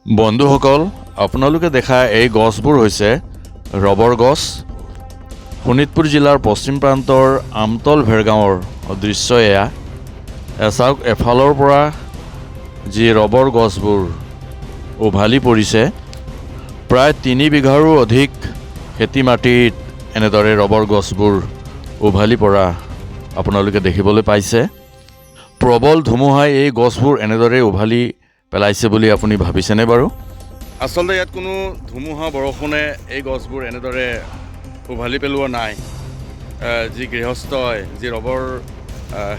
বন্ধুসকল, আপোনালোকে দেখা এই গছবোৰ হৈছে ৰবৰ গছ। শোণিতপুৰ জিলাৰ পশ্চিম প্ৰান্তৰ আমতল ভেৰগাঁৱৰ দৃশ্য এয়া। চাওক, এফালৰ পৰা যি ৰবৰ গছবোৰ উভালি পৰিছে, প্ৰায় 3 বিঘাৰো অধিক খেতি মাটিত এনেদৰে ৰবৰ গছবোৰ উভালি পৰা আপোনালোকে দেখিবলৈ পাইছে। প্ৰবল ধুমুহাই এই গছবোৰ এনেদৰে উভালি পেলাইছে বুলি আপুনি ভাবিছেনে বাৰু? আচলতে ইয়াত কোনো ধুমুহা বৰষুণে এই গছবোৰ এনেদৰে উভালি পেলোৱা নাই। যি গৃহস্থই, যি ৰবৰ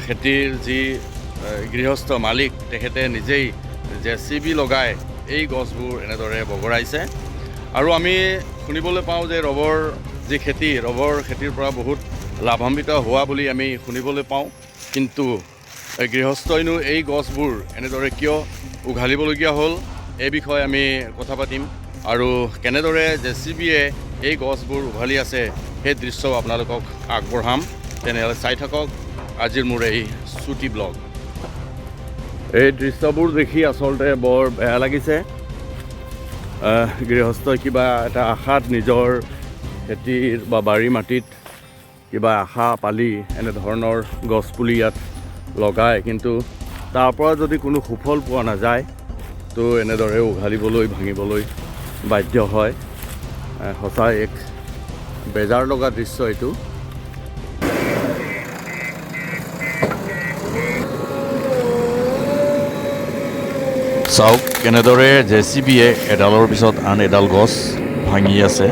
খেতিৰ যি গৃহস্থ মালিক, তেখেতে নিজেই JCB লগাই এই গছবোৰ এনেদৰে বগৰাইছে। আৰু আমি শুনিবলৈ পাওঁ যে ৰবৰ যি খেতি, ৰবৰ খেতিৰ পৰা বহুত লাভান্বিত হোৱা বুলি আমি শুনিবলৈ পাওঁ। কিন্তু গৃহস্থইনো এই গছবোৰ এনেদৰে কিয় উঘালিবলগীয়া হ'ল, এই বিষয়ে আমি কথা পাতিম। আৰু কেনেদৰে JCBয়ে এই গছবোৰ উঘালি আছে সেই দৃশ্যও আপোনালোকক আগবঢ়াম। তেনেহ'লে চাই থাকক আজিৰ মোৰ এই চুটি ব্লগ। এই দৃশ্যবোৰ দেখি আচলতে বৰ বেয়া লাগিছে। গৃহস্থই কিবা এটা আশাত নিজৰ খেতিৰ বা বাৰী মাটিত কিবা আশা পালি এনেধৰণৰ গছপুলি ইয়াত লগায়, কিন্তু তাৰ পৰা যদি কোনো সুফল পোৱা নাযায় তো এনেদৰে উঘালিবলৈ, ভাঙিবলৈ বাধ্য হয়। সঁচাই এক বেজাৰ লগা দৃশ্য এইটো। চাওক কেনেদৰে JCBয়ে এডালৰ পিছত আন এডাল গছ ভাঙি আছে।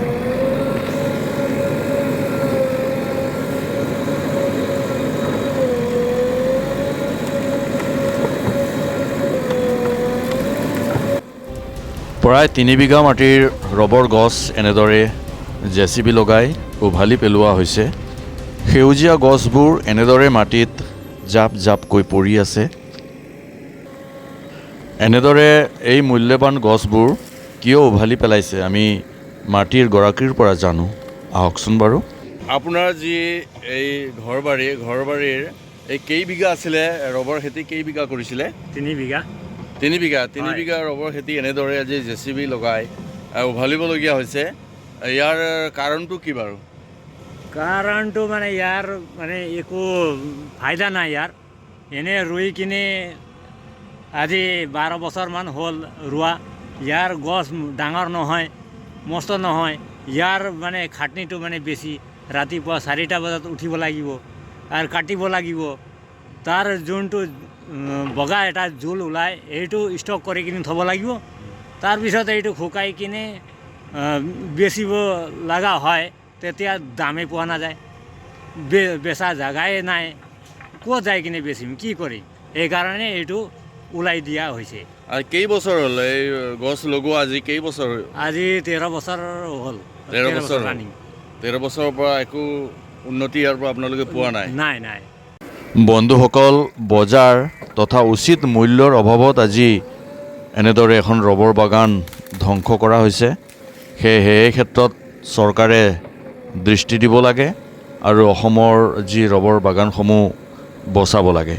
প্ৰায় 3 বিঘা মাটিৰ ৰবৰ গছ এনেদৰে JCB লগাই উভালি পেলোৱা হৈছে। সেউজীয়া গছবোৰ এনেদৰে মাটিত জাপ জাপকৈ পৰি আছে। এনেদৰে এই মূল্যৱান গছবোৰ কিয় উভালি পেলাইছে আমি মাটিৰ গৰাকীৰ পৰা জানো। আহকচোন বাৰু। আপোনাৰ যি এই ঘৰবাৰীৰ এই কেইবিঘা আছিলে ৰবৰ খেতি, কেইবিঘা কৰিছিলে? 3 বিঘা। 3 বিঘা ৰবৰ খেতি এনেদৰে আজি JCB লগাই উভালিবলগীয়া হৈছে। ইয়াৰ কাৰণটো কি বাৰু? কাৰণটো মানে ইয়াৰ মানে একো ফাইদা নাই ইয়াৰ। এনে ৰুই কিনে আজি 12 বছৰমান হ'ল ৰোৱা। ইয়াৰ গছ ডাঙৰ নহয়, মস্ত নহয়। ইয়াৰ মানে খাটনিটো মানে বেছি। ৰাতিপুৱা 4টা বজাত উঠিব লাগিব আৰু কাটিব লাগিব। তাৰ যোনটো বগা এটা জোল ওলায়, এইটো ষ্টক কৰি কিনে থ'ব লাগিব। তাৰপিছত এইটো শুকাই কিনে বেচিব লগা হয়, তেতিয়া দামেই পোৱা নাযায়। বেচা জাগাই নাই, ক'ত যাই কিনে বেচিম, কি কৰিম? সেইকাৰণে এইটো ওলাই দিয়া হৈছে। আৰু কেইবছৰ হ'ল এই গছ লগোৱা? আজি কেইবছৰ? আজি 13 বছৰ হ'ল। 13 বছৰ ৰানিং। 13 বছৰৰ পৰা একো উন্নতি ইয়াৰ পৰা আপোনালোকে পোৱা নাই? নাই। বন্ধুসকল, বজাৰ তথা উচিত মূল্যৰ অভাৱত আজি এনেদৰে এখন ৰবৰ বাগান ধ্বংস কৰা হৈছে। সেয়েহে এই ক্ষেত্ৰত চৰকাৰে দৃষ্টি দিব লাগে আৰু অসমৰ যি ৰবৰ বাগানসমূহ বচাব লাগে।